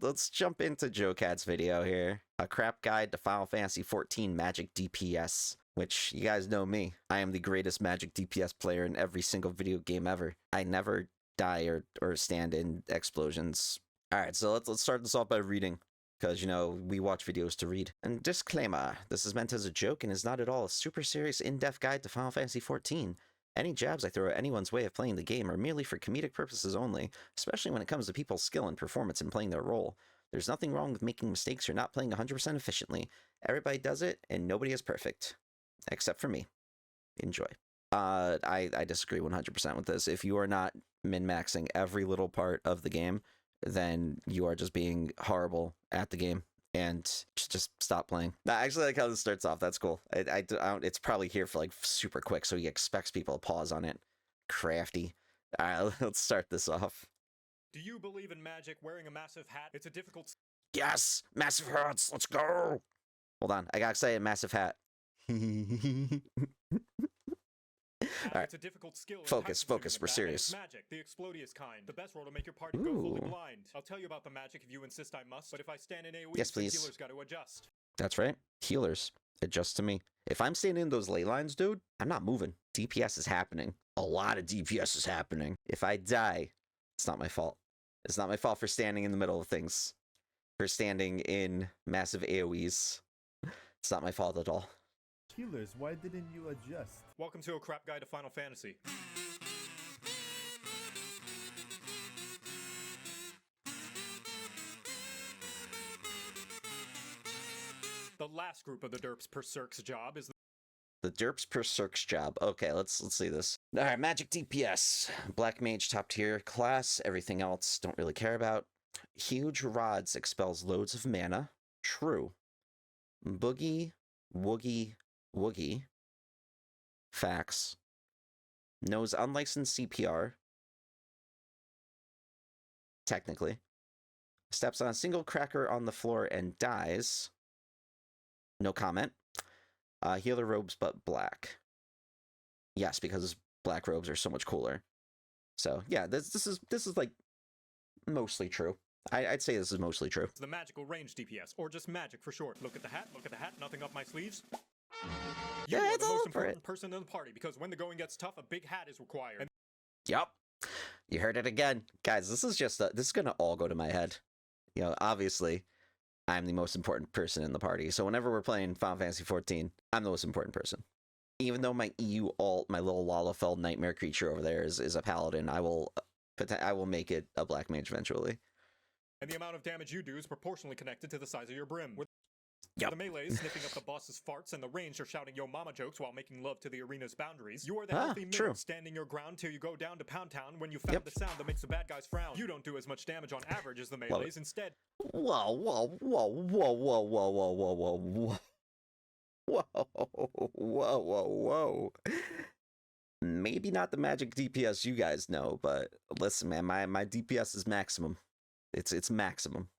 let's jump into JoCat's video here. A crap guide to Final Fantasy XIV Magic DPS, which you guys know me. I am the greatest Magic DPS player in every single video game ever. I never die or stand in explosions. All right, so let's start this off by reading, because, you know, we watch videos to read. And disclaimer, this is meant as a joke and is not at all a super serious in-depth guide to Final Fantasy XIV. Any jabs I throw at anyone's way of playing the game are merely for comedic purposes only, especially when it comes to people's skill and performance in playing their role. There's nothing wrong with making mistakes or not playing 100% efficiently. Everybody does it, and nobody is perfect. Except for me. Enjoy. I disagree 100% with this. If you are not min-maxing every little part of the game, then you are just being horrible at the game, and just stop playing. I actually like how this starts off. That's cool. I don't, it's probably here for like super quick, so he expects people to pause on it. Crafty. All right, let's start this off. Do you believe in magic wearing a massive hat? It's a difficult... Yes! Massive hats! Let's go! Hold on, I gotta say a massive hat. All right. It's a difficult skill. Focus, we're serious. Magic, the explodious kind. The best role to make your party go fully blind. I'll tell you about the magic if you insist I must, but if I stand in AoE, yes, please. The healer's got to adjust. That's right. Healers. Adjust to me. If I'm standing in those ley lines, dude, I'm not moving. DPS is happening. A lot of DPS is happening. If I die, it's not my fault. It's not my fault for standing in the middle of things. For standing in massive AoEs. It's not my fault at all. Healers, why didn't you adjust? Welcome to a crap guide to Final Fantasy. The last group of the Derps per Circ's job is the Derps per Circ's job. Okay, let's see this. All right, Magic DPS. Black Mage top tier class. Everything else don't really care about. Huge Rods expels loads of mana. True. Boogie, Woogie, Woogie. Facts. Knows unlicensed CPR. Technically. Steps on a single cracker on the floor and dies. No comment. Healer robes but black. Yes, because black robes are so much cooler. So yeah, this is like mostly true. I'd say this is mostly true. The magical range DPS, or just magic for short. Look at the hat, nothing up my sleeves. You are the most important person in the party, because when the going gets tough, a big hat is required. Yup. You heard it again. Guys, this is just, this is gonna all go to my head. You know, obviously, I'm the most important person in the party, so whenever we're playing Final Fantasy XIV, I'm the most important person. Even though my EU alt, my little Lalafell nightmare creature over there is a paladin, I will make it a black mage eventually. And the amount of damage you do is proportionally connected to the size of your brim. Yep. The melee is sniffing up the boss's farts, and the range are shouting yo mama jokes while making love to the arena's boundaries. You are the healthy middle, standing your ground till you go down to Pound Town when you found the sound that makes the bad guys frown. You don't do as much damage on average as the melees, instead. Whoa, whoa, whoa, whoa, whoa, whoa, whoa, whoa, whoa, whoa, whoa, whoa, whoa, whoa. Maybe not the magic DPS you guys know, but listen, man, my DPS is maximum. It's maximum.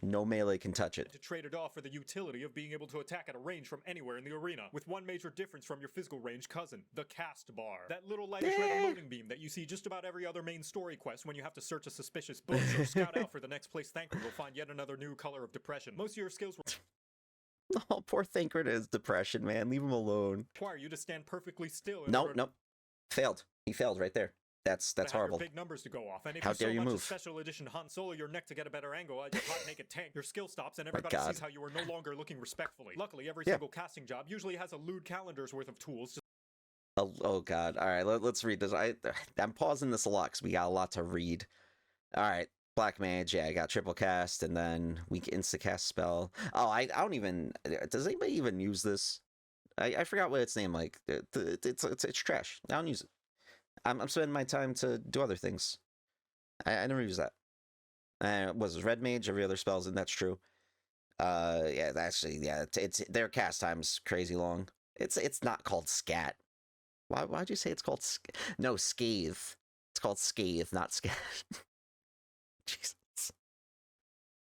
No melee can touch it. To trade it off for the utility of being able to attack at a range from anywhere in the arena, with one major difference from your physical range cousin, the cast bar. That little lightish red loading beam that you see just about every other main story quest when you have to search a suspicious bush or scout out for the next place Thancred will find yet another new color of depression. Most of your skills Oh, poor Thancred is depression, man. Leave him alone. Require you to stand perfectly still. Nope. Failed. He failed right there. That's horrible. Big numbers to go off, and if how dare you move? Special edition Han Solo your neck to get a better angle at your hot naked tank, your skill stops, and everybody sees how you are no longer looking respectfully. Luckily, every single casting job usually has a lewd calendar's worth of tools. Oh god! All right, let's read this. I'm pausing this a lot because we got a lot to read. All right, Black Mage. Yeah, I got triple cast, and then weak insta cast spell. Oh, I don't even. Does anybody even use this? I forgot what its name like. It's trash. I don't use it. I'm spending my time to do other things. I never use that. Was it Red Mage? Every other spell's in. That's true. Yeah, actually, yeah. It's their cast time's crazy long. It's not called scat. Why'd you say it's called no scathe? It's called scathe, not scat. Jesus.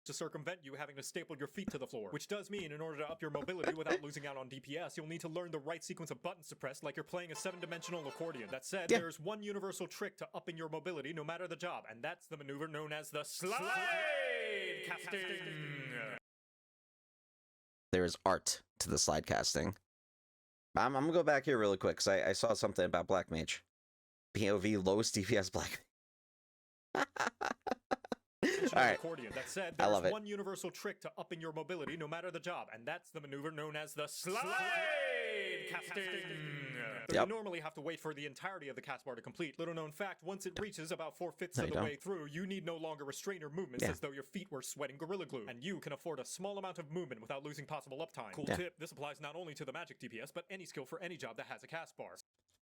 To circumvent you having to staple your feet to the floor, which does mean in order to up your mobility without losing out on DPS, you'll need to learn the right sequence of buttons to press like you're playing a 7-dimensional accordion. That said, there's one universal trick to upping your mobility no matter the job, and that's the maneuver known as the slide! casting. There is art to the slide casting. I'm gonna go back here really quick because I saw something about Black Mage. POV lowest DPS Black. Alright. Accordion. That said, I love there's it. one universal trick to upping your mobility no matter the job, and that's the maneuver known as the slide casting. Yep. You normally have to wait for the entirety of the cast bar to complete. Little known fact, once it reaches about 4/5 No, of you the don't. way through, you need no longer restrain your movements Yeah. as though your feet were sweating Gorilla Glue. And you can afford a small amount of movement without losing possible uptime. Cool Yeah. tip, this applies not only to the magic DPS, but any skill for any job that has a cast bar.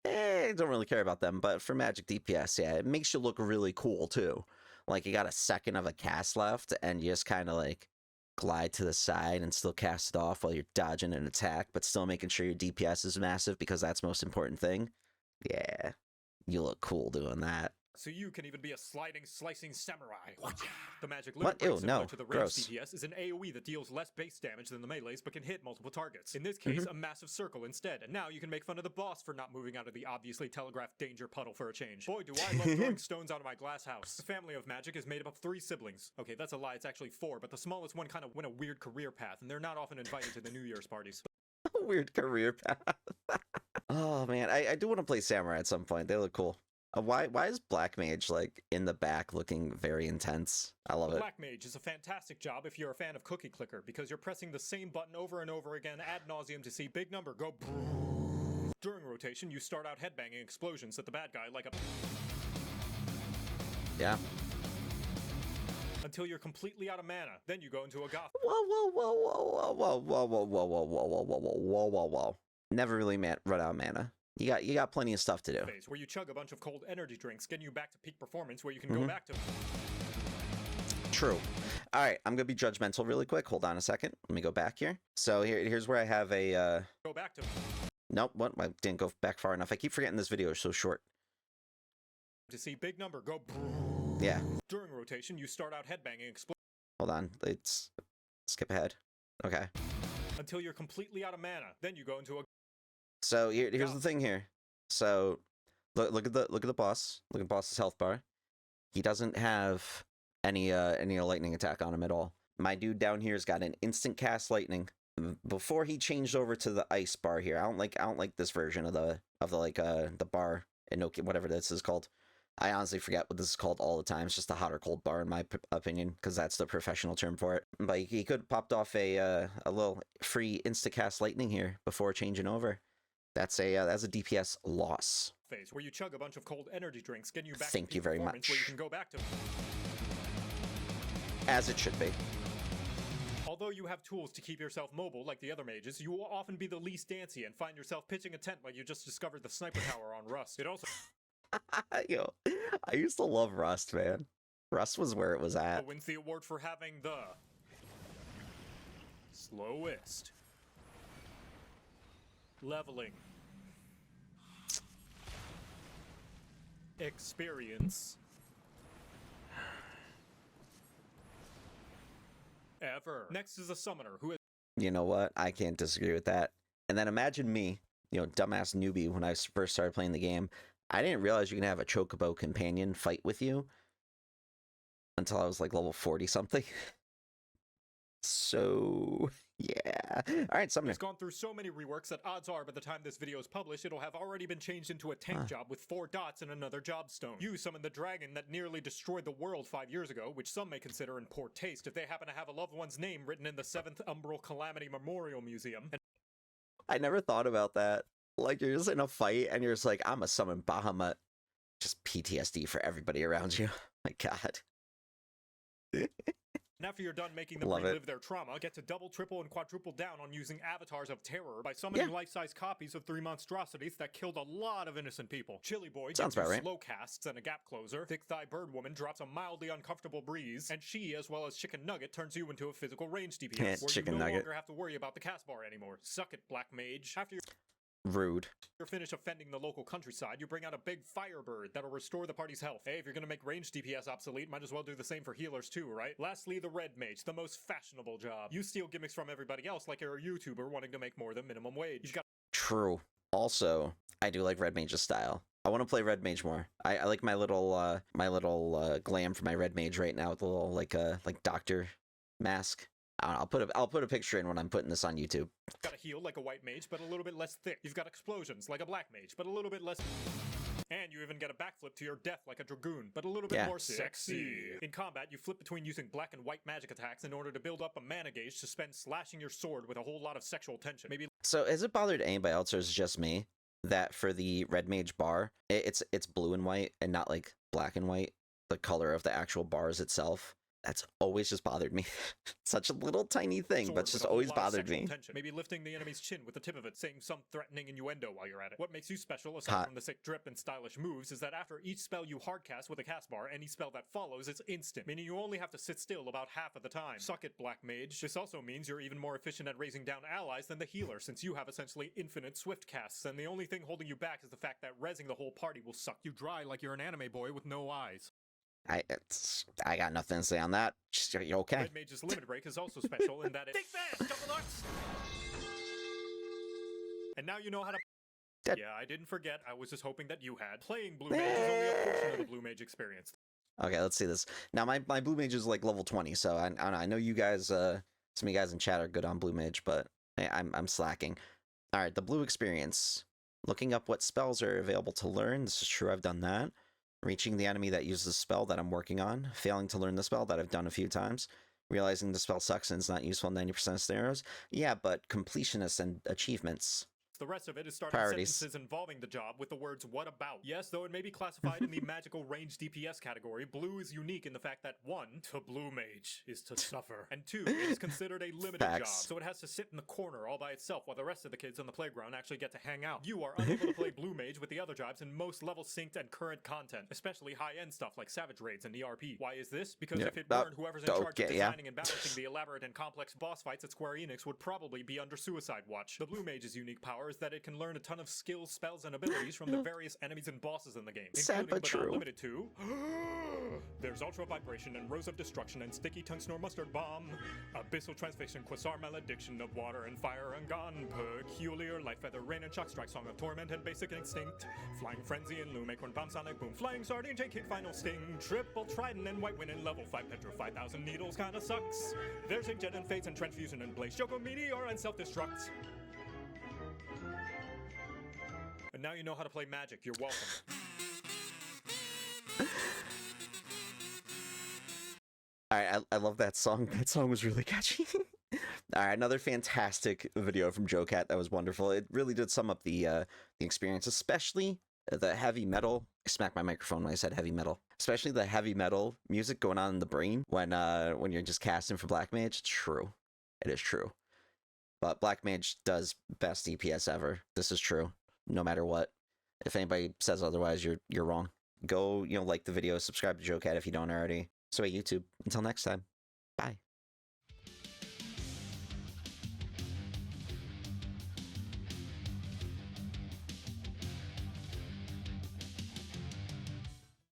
I don't really care about them, but for magic DPS, yeah, it makes you look really cool too. Like you got a second of a cast left, and you just kind of like glide to the side and still cast it off while you're dodging an attack, but still making sure your DPS is massive because that's the most important thing. Yeah, you look cool doing that. So you can even be a sliding, slicing samurai. The magic What? limit Ew, break similar no. to the range Gross. DPS is an AoE that deals less base damage than the melees but can hit multiple targets. In this case, a massive circle instead. And now you can make fun of the boss for not moving out of the obviously telegraphed danger puddle for a change. Boy, do I love throwing stones out of my glass house. The family of magic is made up of 3 siblings. Okay, that's a lie, it's actually 4, but the smallest one kind of went a weird career path, and they're not often invited to the New Year's parties. Weird career path. Oh man, I do want to play Samurai at some point. They look cool. Why is Black Mage like in the back looking very intense? I love it. Black Mage is a fantastic job if you're a fan of Cookie Clicker, because you're pressing the same button over and over again ad nauseum to see big number go. During rotation, you start out headbanging explosions at the bad guy like a. Yeah. Until you're completely out of mana. Then you go into a goth Whoa, whoa, whoa, whoa, whoa, whoa, whoa, whoa, whoa, whoa, whoa, whoa, whoa, whoa, whoa, whoa. Never really run out of mana. You got plenty of stuff to do. phase where you chug a bunch of cold energy drinks, getting you back to peak performance where you can go back to. True. All right, I'm gonna be judgmental really quick. Hold on a second. Let me go back here. So here's where I have a. Go back to. Nope. What? I didn't go back far enough. I keep forgetting this video is so short. To see big number go. Yeah. During rotation, you start out headbanging explosions. Hold on. Let's skip ahead. Okay. Until you're completely out of mana. Then you go into a. So here's the thing here. So look at the boss. Look at the boss's health bar. He doesn't have any lightning attack on him at all. My dude down here's got an instant cast lightning. Before he changed over to the ice bar here, I don't like this version of the bar Inoki, whatever this is called. I honestly forget what this is called all the time. It's just a hot or cold bar in my opinion, because that's the professional term for it. But he could have popped off a little free insta cast lightning here before changing over. That's a DPS loss. Phase where you chug a bunch of cold energy drinks, getting you back Thank to you peak very performance where you much. can go back to. As it should be. Although you have tools to keep yourself mobile like the other mages, you will often be the least dancy and find yourself pitching a tent like you just discovered the sniper tower on Rust. It also Yo, I used to love Rust, man. Rust was where it was at. wins the award for having the slowest leveling experience ever. Next is a summoner who has You know what? I can't disagree with that. And then imagine me, dumbass newbie when I first started playing the game. I didn't realize you can have a chocobo companion fight with you until I was like level 40 something. So, yeah. All right, Summoner. has gone through so many reworks that odds are by the time this video is published, it'll have already been changed into a tank job with 4 dots and another job stone. You summon the dragon that nearly destroyed the world 5 years ago, which some may consider in poor taste if they happen to have a loved one's name written in the 7th Umbral Calamity Memorial Museum. And I never thought about that. Like, you're just in a fight and you're just like, I'm a summon Bahamut. Just PTSD for everybody around you. My God. after you're done making them Love it. relive their trauma, get to double, triple, and quadruple down on using avatars of terror by summoning life-size copies of 3 monstrosities that killed a lot of innocent people. Chili Boy Sounds gives you about right. slow casts and a gap closer. Thick Thigh Bird Woman drops a mildly uncomfortable breeze. And she, as well as Chicken Nugget, turns you into a physical range DPS, where Chicken you no Nugget. longer have to worry about the cast bar anymore. Suck it, Black Mage. After Rude. you're finished offending the local countryside, you bring out a big Firebird that'll restore the party's health. Hey, if you're gonna make ranged DPS obsolete, might as well do the same for healers too, right? Lastly, the Red Mage, the most fashionable job. You steal gimmicks from everybody else like you're a YouTuber wanting to make more than minimum wage. You got True. Also, I do like Red Mage's style. I want to play Red Mage more. I like my little glam for my Red Mage right now with the little like doctor mask. I don't know, I'll put a picture in when I'm putting this on YouTube. Got a heal like a white mage, but a little bit less thick. You've got explosions like a black mage, but a little bit less. And you even get a backflip to your death like a dragoon, but a little bit more sexy. In combat, you flip between using black and white magic attacks in order to build up a mana gauge to spend slashing your sword with a whole lot of sexual tension. Maybe. So has it bothered anybody else, or is it just me that for the Red Mage bar, it's blue and white and not like black and white, the color of the actual bars itself? That's always just bothered me. Such a little tiny thing, but just always bothered me. Tension. Maybe lifting the enemy's chin with the tip of it, saying some threatening innuendo while you're at it. What makes you special, aside from the sick drip and stylish moves, is that after each spell you hardcast with a cast bar, any spell that follows is instant, meaning you only have to sit still about half of the time. Suck it, Black Mage. This also means you're even more efficient at raising down allies than the healer, since you have essentially infinite swift casts, and the only thing holding you back is the fact that rezzing the whole party will suck you dry like you're an anime boy with no eyes. I got nothing to say on that. You're okay. Red Mage's limit break is also special in that it take that, double darts. And now you know how to. Yeah, I didn't forget. I was just hoping that you had. Playing Blue Mage is only a portion of the Blue Mage experience. Okay, let's see this. Now my Blue Mage is like level 20, so I know you guys, some of you guys in chat are good on Blue Mage, but I'm slacking. All right, the Blue experience. Looking up what spells are available to learn. This is true. I've done that. Reaching the enemy that uses the spell that I'm working on, failing to learn the spell that I've done a few times, realizing the spell sucks and it's not useful in 90% of scenarios. Yeah, but completionists and achievements. The rest of it is starting sentences involving the job with the words, what about? Yes, though it may be classified in the magical range DPS category, blue is unique in the fact that 1, to Blue Mage is to suffer, and 2, it is considered a limited job, so it has to sit in the corner all by itself while the rest of the kids on the playground actually get to hang out. You are unable to play Blue Mage with the other jobs in most level synced and current content, especially high-end stuff like Savage Raids and ERP. Why is this? Because if it weren't, whoever's in charge of designing and balancing the elaborate and complex boss fights at Square Enix would probably be under suicide watch. The Blue Mage's unique power is that it can learn a ton of skills, spells, and abilities from the various enemies and bosses in the game, sad but true. Not limited to. There's Ultra Vibration and Rose of Destruction and Sticky Tongue Snore Mustard Bomb, Abyssal Transfixion, Quasar Malediction of Water and Fire and Gone, Peculiar Light Feather, Rain and Shock Strike, Song of Torment and Basic Instinct, Flying Frenzy and Loom, Acorn Bomb, Sonic Boom, Flying Sardine, J-Kid, Final Sting, Triple Trident and White Wind and Level 5 Petra, 5,000 Needles kinda sucks. There's Inkjet and Fates and Transfusion and Blaze, Joko Meteor and Self-Destruct. And now you know how to play Magic. You're welcome. Alright, I love that song. That song was really catchy. Alright, another fantastic video from JoCat. That was wonderful. It really did sum up the experience, especially the heavy metal. I smacked my microphone when I said heavy metal. Especially the heavy metal music going on in the brain when you're just casting for Black Mage. It's true. It is true. But Black Mage does best DPS ever. This is true. No matter what. If anybody says otherwise, you're wrong. Go, like the video, subscribe to JoCat if you don't already. So, hey, YouTube, until next time, bye.